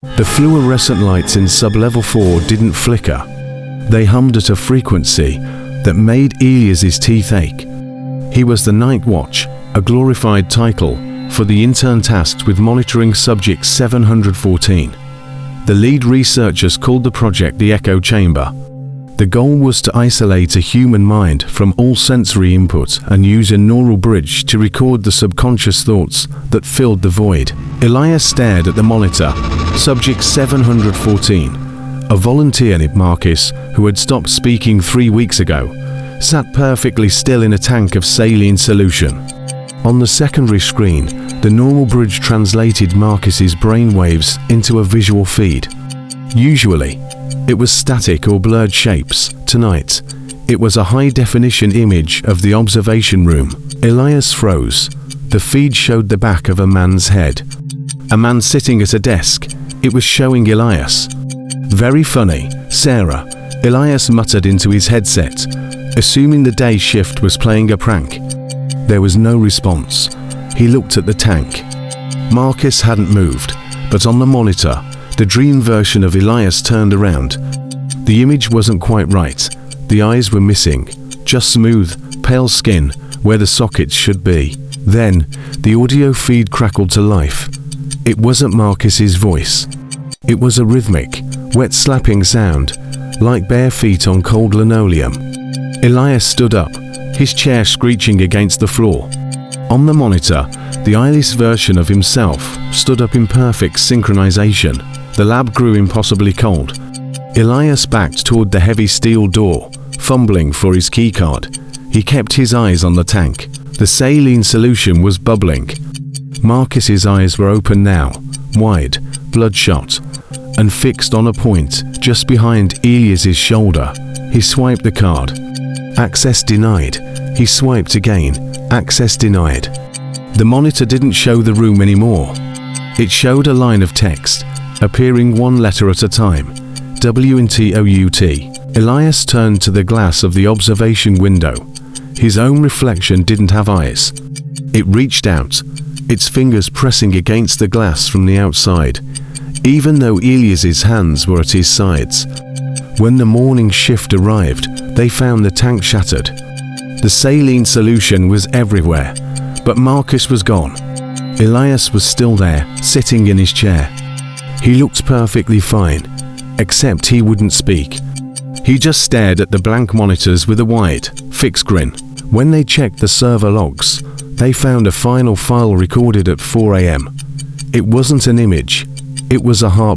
The fluorescent lights in sub-level 4 didn't flicker. They hummed at a frequency that made Elias's teeth ache. He was the Night Watch, a glorified title for the intern tasked with monitoring Subject 714. The lead researchers called the project the Echo Chamber. The goal was to isolate a human mind from all sensory input and use a neural bridge to record the subconscious thoughts that filled the void. Elias stared at the monitor. Subject 714, a volunteer named Marcus, who had stopped speaking 3 weeks ago, sat perfectly still in a tank of saline solution. On the secondary screen, the neural bridge translated Marcus's brainwaves into a visual feed. Usually, it was static or blurred shapes. Tonight, it was a high-definition image of the observation room. Elias froze. The feed showed the back of a man's head. A man sitting at a desk. It was showing Elias. "Very funny, Sarah," Elias muttered into his headset, assuming the day shift was playing a prank. There was no response. He looked at the tank. Marcus hadn't moved, but on the monitor, the dream version of Elias turned around. The image wasn't quite right. The eyes were missing, just smooth, pale skin where the sockets should be. Then, the audio feed crackled to life. It wasn't Marcus's voice. It was a rhythmic, wet slapping sound, like bare feet on cold linoleum. Elias stood up, his chair screeching against the floor. On the monitor, the eyeless version of himself stood up in perfect synchronization. The lab grew impossibly cold. Elias backed toward the heavy steel door, fumbling for his keycard. He kept his eyes on the tank. The saline solution was bubbling. Marcus's eyes were open now, wide, bloodshot, and fixed on a point just behind Elias's shoulder. He swiped the card. Access denied. He swiped again. Access denied. The monitor didn't show the room anymore. It showed a line of text, appearing one letter at a time. WNTOUT. Elias turned to the glass of the observation window. His own reflection didn't have eyes. It reached out, its fingers pressing against the glass from the outside, even though Elias's hands were at his sides. When the morning shift arrived, they found the tank shattered. The saline solution was everywhere, but Marcus was gone. Elias was still there, sitting in his chair. He looked perfectly fine, except he wouldn't speak. He just stared at the blank monitors with a wide, fixed grin. When they checked the server logs, they found a final file recorded at 4 a.m. It wasn't an image, it was a heart.